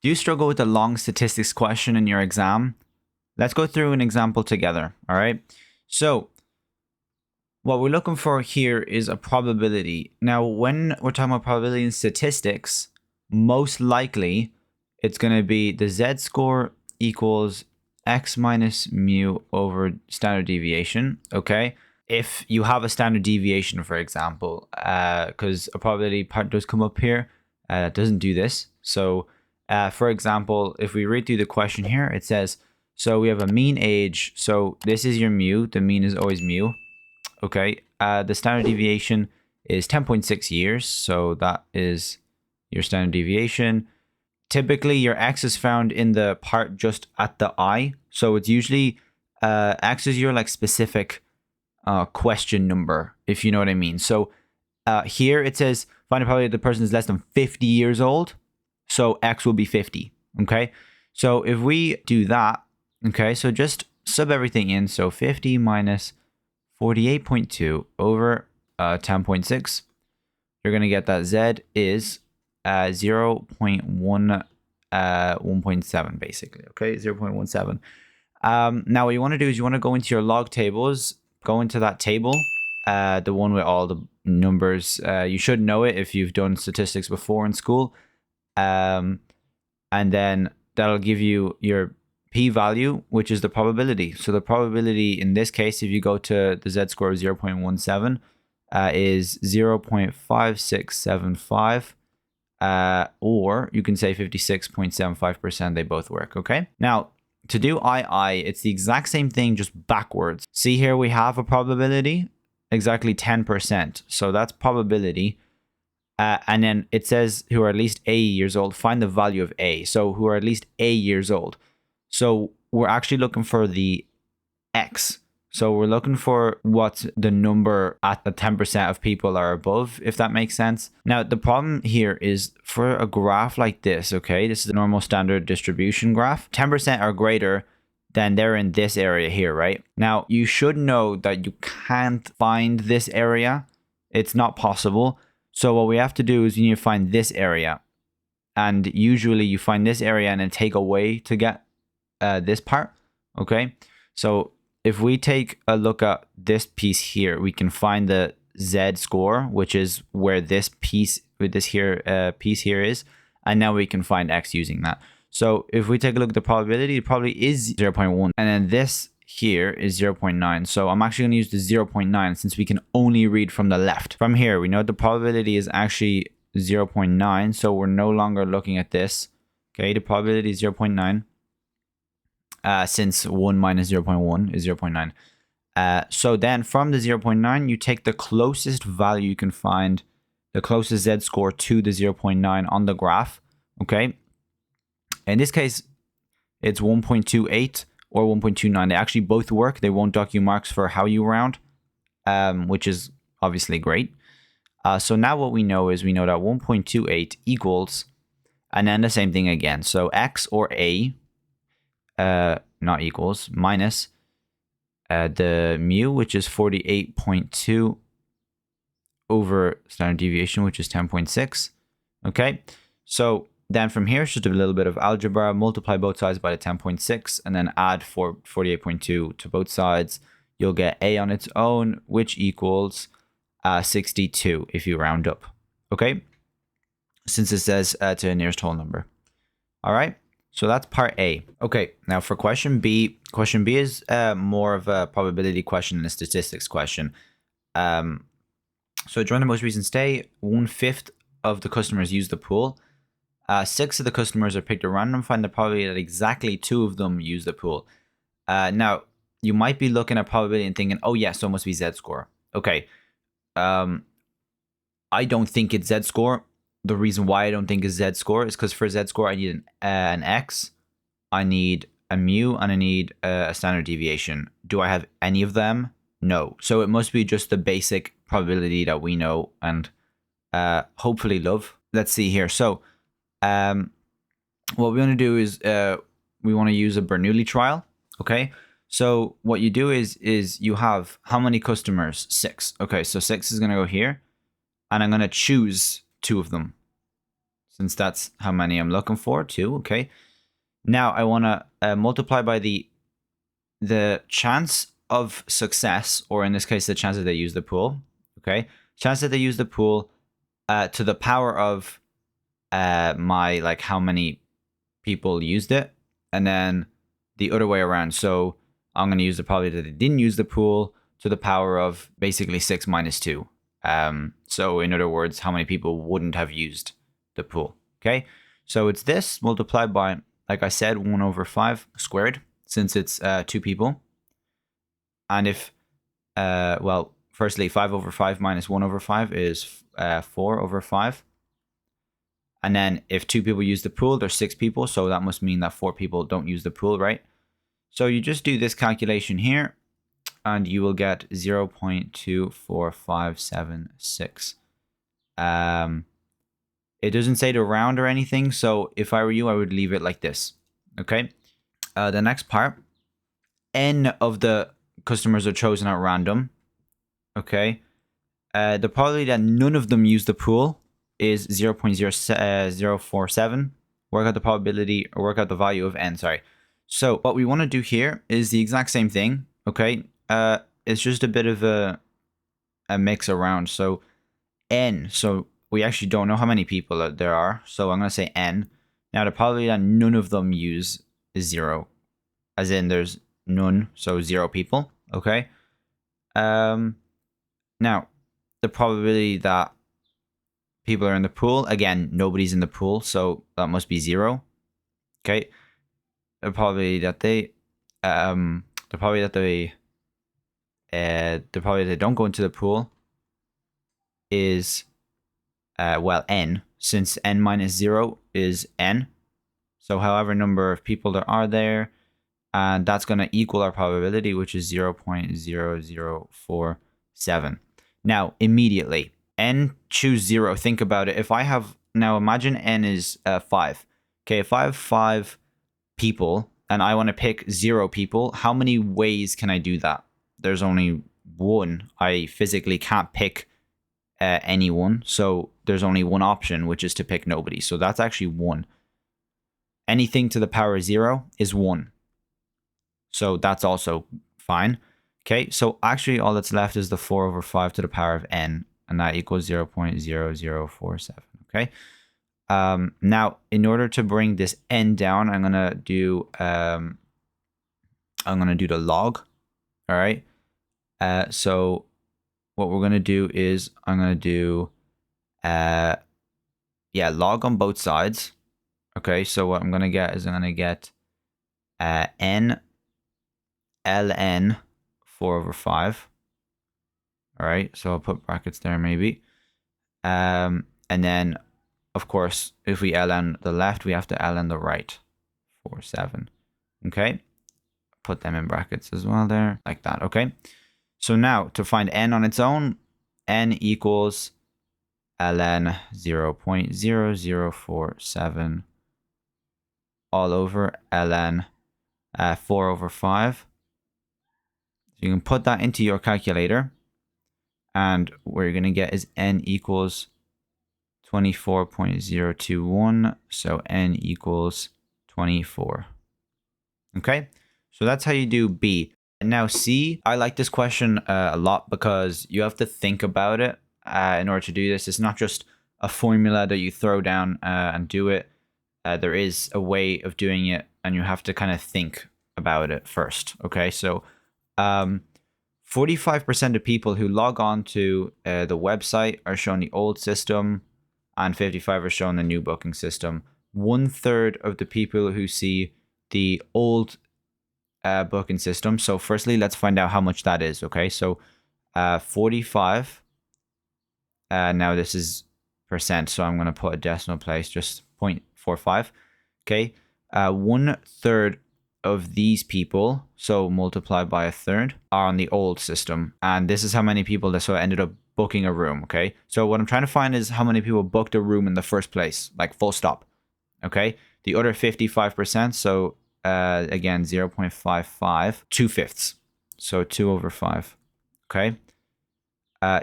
Do you struggle with a long statistics question in your exam? Let's go through an example together, all right? So what we're looking for here is a probability. Now, when we're talking about probability in statistics, most likely it's going to be the z-score equals x minus mu over standard deviation, okay? If you have a standard deviation, for example, because a probability part does come up here, that doesn't do this. So, for example, if we read through the question here, it says, so we have a mean age. So this is your mu. The mean is always mu. Okay. The standard deviation is 10.6 years. So that is your standard deviation. Typically, your x is found in the part just at the I. So it's usually x is your like specific question number, if you know what I mean. So here it says find a probability the person is less than 50 years old. So x will be 50. Okay. So if we do that, okay, so just sub everything in. So 50 minus 48.2 over 10.6. You're going to get that z is 1.7 basically. Okay, 0.17. Now what you want to do is you want to go into your log tables, go into that table, the one with all the numbers. You should know it if you've done statistics before in school. And then that'll give you your p-value, which is the probability. So the probability in this case, if you go to the z-score of 0.17, is 0.5675. Or you can say 56.75%. They both work, okay? Now, to do II, it's the exact same thing, just backwards. See here, we have a probability, exactly 10%. So that's probability. And then it says who are at least A years old, find the value of A. So who are at least A years old. So we're actually looking for the X. So we're looking for what the number at the 10% of people are above, if that makes sense. Now, the problem here is for a graph like this, okay, this is a normal standard distribution graph. 10% are greater than they're in this area here, right? Now, you should know that you can't find this area. It's not possible. So what we have to do is you need to find this area. And usually you find this area and then take away to get this part, okay? So if we take a look at this piece here, we can find the Z score, which is where this piece with this here piece here is, and now we can find X using that. So if we take a look at the probability, it probably is 0.1, and then this here is 0.9. So I'm actually going to use the 0.9 since we can only read from the left. From here, we know the probability is actually 0.9, so we're no longer looking at this. Okay, the probability is 0.9. Since 1 minus 0.1 is 0.9. So then from the 0.9, you take the closest value you can find, the closest Z score to the 0.9 on the graph, okay? In this case, it's 1.28 or 1.29. They actually both work. They won't dock you marks for how you round, which is obviously great. So now what we know is we know that 1.28 equals, and then the same thing again. So X or A, not equals, minus the mu, which is 48.2 over standard deviation, which is 10.6. Okay, so then from here, it's just a little bit of algebra, multiply both sides by the 10.6, and then add 48.2 to both sides. You'll get A on its own, which equals 62 if you round up. Okay, since it says to the nearest whole number. All right. So that's part A. Okay, now for question B is more of a probability question than a statistics question. So during the most recent stay, 1/5 of the customers use the pool. 6 of the customers are picked at random. Find the probability that exactly 2 of them use the pool. Now, you might be looking at probability and thinking, oh yeah, so it must be Z-score. Okay, I don't think it's Z-score. The reason why I don't think it's Z-score is because for Z-score, I need an X, I need a mu, and I need a standard deviation. Do I have any of them? No. So it must be just the basic probability that we know and hopefully love. Let's see here. So what we want to do is we want to use a Bernoulli trial. Okay. So what you do is you have how many customers? 6. Okay. So 6 is going to go here, and I'm going to choose 2 of them. since that's how many I'm looking for, 2, okay? Now I want to multiply by the chance of success, or in this case, the chance that they use the pool, okay? Chance that they use the pool to the power of my, like, how many people used it, and then the other way around. So I'm going to use the probability that they didn't use the pool to the power of basically 6 minus 2. So in other words, how many people wouldn't have used the pool, okay? So it's this multiplied by, like I said, 1 over 5 squared, since it's 2 people. And if, well, firstly, 5 over 5 minus 1 over 5 is 4 over 5. And then if 2 people use the pool, there's 6 people. So that must mean that 4 people don't use the pool, right? So you just do this calculation here, and you will get 0.24576. It doesn't say to round or anything. So if I were you, I would leave it like this, okay? The next part, n of the customers are chosen at random, okay? The probability that none of them use the pool is 0.047. Work out the probability, or work out the value of n, sorry. So what we want to do here is the exact same thing, okay? It's just a bit of a mix around. So n, so we actually don't know how many people there are, so I'm going to say n. Now the probability that none of them use is 0, as in there's none, so 0 people, okay? Now the probability that people are in the pool, again, nobody's in the pool, so that must be 0, okay? The probability that they don't go into the pool is well, n, since n minus 0 is n. So however number of people there are there, and that's going to equal our probability, which is 0.0047. Now, immediately, n choose 0. Think about it. If I have, now imagine n is 5. Okay, if I have 5 people and I want to pick 0 people, how many ways can I do that? There's only one. I physically can't pick anyone, so there's only one option, which is to pick nobody. So that's actually 1. Anything to the power of 0 is 1. So that's also fine. Okay, so actually all that's left is the 4 over 5 to the power of n, and that equals 0.0047. Okay. Now, in order to bring this n down, I'm gonna do the log. All right. So what we're gonna do is I'm gonna do log on both sides. Okay. So what I'm gonna get is I'm gonna get n ln 4 over 5. All right. So I'll put brackets there maybe. And then, of course, if we ln the left, we have to ln the right. 4, 7. Okay. Put them in brackets as well there, like that. Okay. So now to find n on its own, n equals ln 0.0047 all over ln 4 over 5. So you can put that into your calculator, and what you're going to get is n equals 24.021. So n equals 24. Okay, so that's how you do B. And now C, I like this question a lot because you have to think about it in order to do this. It's not just a formula that you throw down and do it. There is a way of doing it, and you have to kind of think about it first. Okay, so 45% of people who log on to the website are shown the old system, and 55 are shown the new booking system. 1/3 of the people who see the old booking system. So firstly, let's find out how much that is. Okay, so 45. Now this is percent, so I'm going to put a decimal place, just 0.45. Okay, 1/3 of these people, so multiplied by 1/3, are on the old system, and this is how many people that ended up booking a room. Okay, so what I'm trying to find is how many people booked a room in the first place, like full stop. Okay, the other 55%, so again 0.55, 2/5, so 2 over 5. Okay,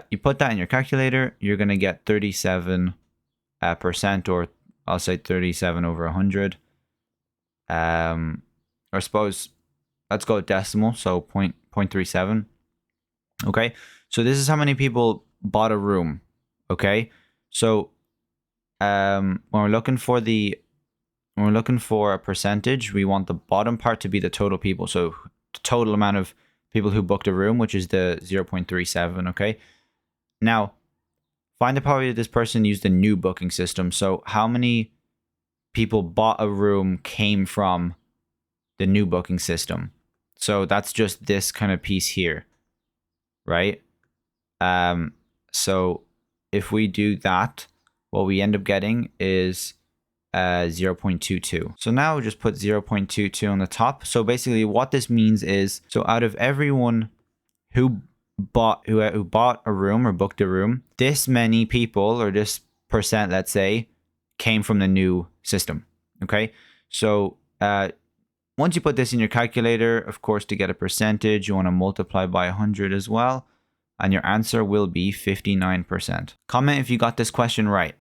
you put that in your calculator, you're going to get 37% or I'll say 37 over 100. Or suppose, let's go decimal, so 0.37. Okay, so this is how many people bought a room. Okay, so when we're looking for a percentage, we want the bottom part to be the total people. So the total amount of people who booked a room, which is the 0.37. Okay, now find the probability that this person used the new booking system. So how many people bought a room came from the new booking system? So that's just this kind of piece here, right? So if we do that, what we end up getting is 0.22. So now we'll just put 0.22 on the top. So basically what this means is, so out of everyone who bought a room or booked a room, this many people, or this percent, let's say, came from the new system. Okay, so once you put this in your calculator, of course, to get a percentage, you want to multiply by 100 as well, and your answer will be 59%. Comment if you got this question right.